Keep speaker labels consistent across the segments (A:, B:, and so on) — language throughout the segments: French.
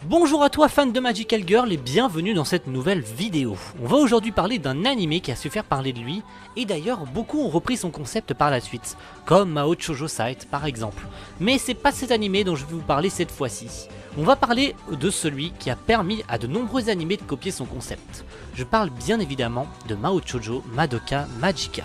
A: Bonjour à toi fan de Magical Girl et bienvenue dans cette nouvelle vidéo. On va aujourd'hui parler d'un animé qui a su faire parler de lui, et d'ailleurs beaucoup ont repris son concept par la suite, comme Mao Shoujo Site par exemple. Mais c'est pas cet animé dont je vais vous parler cette fois-ci. On va parler de celui qui a permis à de nombreux animés de copier son concept. Je parle bien évidemment de Mao Shoujo Madoka Magica.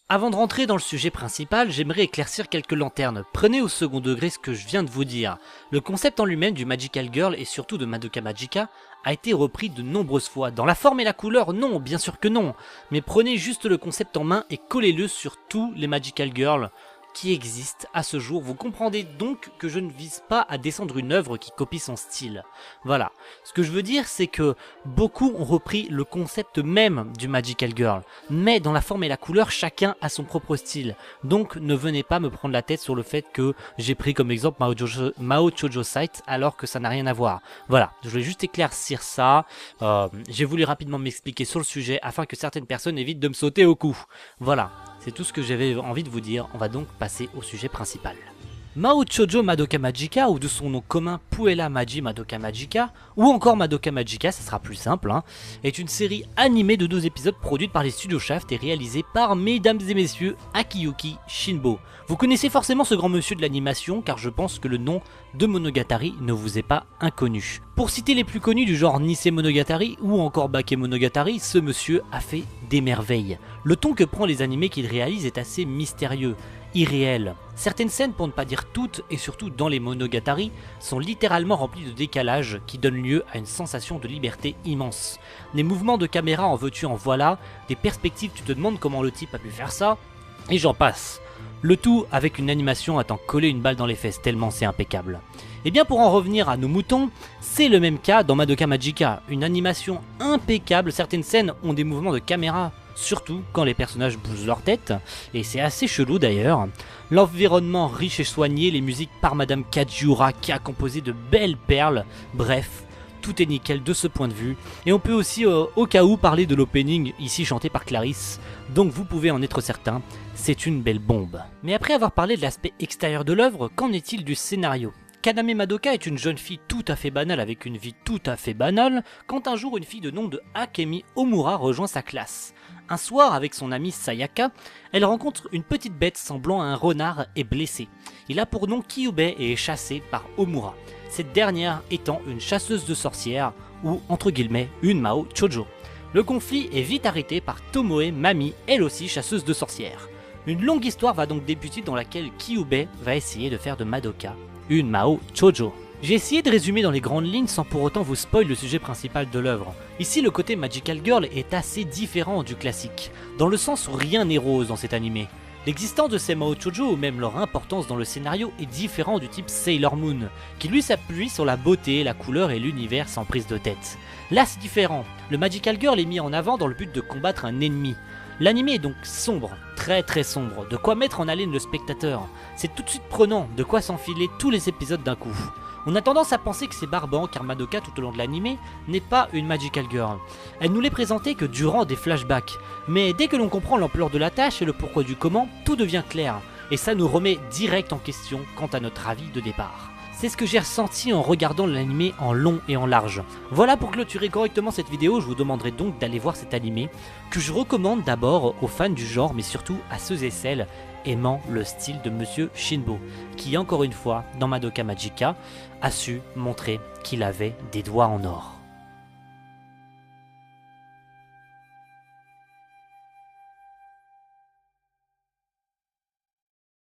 A: Avant de rentrer dans le sujet principal, j'aimerais éclaircir quelques lanternes. Prenez au second degré ce que je viens de vous dire. Le concept en lui-même du Magical Girl et surtout de Madoka Magica a été repris de nombreuses fois. Dans la forme et la couleur, non, bien sûr que non. Mais prenez juste le concept en main et collez-le sur tous les Magical Girls qui existent à ce jour. Vous comprendrez donc que je ne vise pas à descendre une œuvre qui copie son style. Voilà. Ce que je veux dire, c'est que beaucoup ont repris le concept même du Magical Girl. Mais dans la forme et la couleur, chacun a son propre style. Donc ne venez pas me prendre la tête sur le fait que j'ai pris comme exemple Mao Shoujo Site alors que ça n'a rien à voir. Voilà. Je voulais juste éclaircir ça. J'ai voulu rapidement m'expliquer sur le sujet afin que certaines personnes évitent de me sauter au cou. Voilà. C'est tout ce que j'avais envie de vous dire, on va donc passer au sujet principal. Mao Shoujo Madoka Magica, ou de son nom commun Puella Magi Madoka Magica, ou encore Madoka Magica, ça sera plus simple, est une série animée de 12 épisodes produite par les studios Shaft et réalisée par mesdames et messieurs Akiyuki Shinbo. Vous connaissez forcément ce grand monsieur de l'animation car je pense que le nom de Monogatari ne vous est pas inconnu. Pour citer les plus connus du genre Nisei Monogatari ou encore Bakemonogatari, ce monsieur a fait des merveilles. Le ton que prend les animés qu'il réalise est assez mystérieux, irréel. Certaines scènes, pour ne pas dire toutes, et surtout dans les Monogatari, sont littéralement remplies de décalage qui donnent lieu à une sensation de liberté immense. Des mouvements de caméra en veux-tu en voilà, des perspectives tu te demandes comment le type a pu faire ça, et j'en passe. Le tout avec une animation à t'en coller une balle dans les fesses tellement c'est impeccable. Et bien pour en revenir à nos moutons, c'est le même cas dans Madoka Magica, une animation impeccable, certaines scènes ont des mouvements de caméra, surtout quand les personnages bougent leur tête, et c'est assez chelou d'ailleurs. L'environnement riche et soigné, les musiques par Madame Kajiura qui a composé de belles perles, bref, tout est nickel de ce point de vue. Et on peut aussi au cas où parler de l'opening, ici chanté par Clarisse, donc vous pouvez en être certain, c'est une belle bombe. Mais après avoir parlé de l'aspect extérieur de l'œuvre, qu'en est-il du scénario ? Kaname Madoka est une jeune fille tout à fait banale avec une vie tout à fait banale, quand un jour une fille de nom de Akemi Omura rejoint sa classe. Un soir, avec son amie Sayaka, elle rencontre une petite bête semblant à un renard et blessée. Il a pour nom Kyube et est chassé par Omura, cette dernière étant une chasseuse de sorcières, ou entre guillemets une Mao Shoujo. Le conflit est vite arrêté par Tomoe Mami, elle aussi chasseuse de sorcières. Une longue histoire va donc débuter dans laquelle Kyube va essayer de faire de Madoka une Mao Shoujo. J'ai essayé de résumer dans les grandes lignes sans pour autant vous spoil le sujet principal de l'œuvre. Ici le côté Magical Girl est assez différent du classique, dans le sens où rien n'est rose dans cet animé. L'existence de ces Mao Shoujo ou même leur importance dans le scénario est différent du type Sailor Moon, qui lui s'appuie sur la beauté, la couleur et l'univers sans prise de tête. Là c'est différent, le Magical Girl est mis en avant dans le but de combattre un ennemi. L'anime est donc sombre, très sombre, de quoi mettre en haleine le spectateur. C'est tout de suite prenant, de quoi s'enfiler tous les épisodes d'un coup. On a tendance à penser que c'est barbant car Madoka tout au long de l'anime n'est pas une Magical Girl. Elle nous l'est présentée que durant des flashbacks, mais dès que l'on comprend l'ampleur de la tâche et le pourquoi du comment, tout devient clair, et ça nous remet direct en question quant à notre avis de départ. C'est ce que j'ai ressenti en regardant l'anime en long et en large. Voilà, pour clôturer correctement cette vidéo, je vous demanderai donc d'aller voir cet anime, que je recommande d'abord aux fans du genre, mais surtout à ceux et celles aimant le style de Monsieur Shinbo, qui encore une fois, dans Madoka Magica, a su montrer qu'il avait des doigts en or.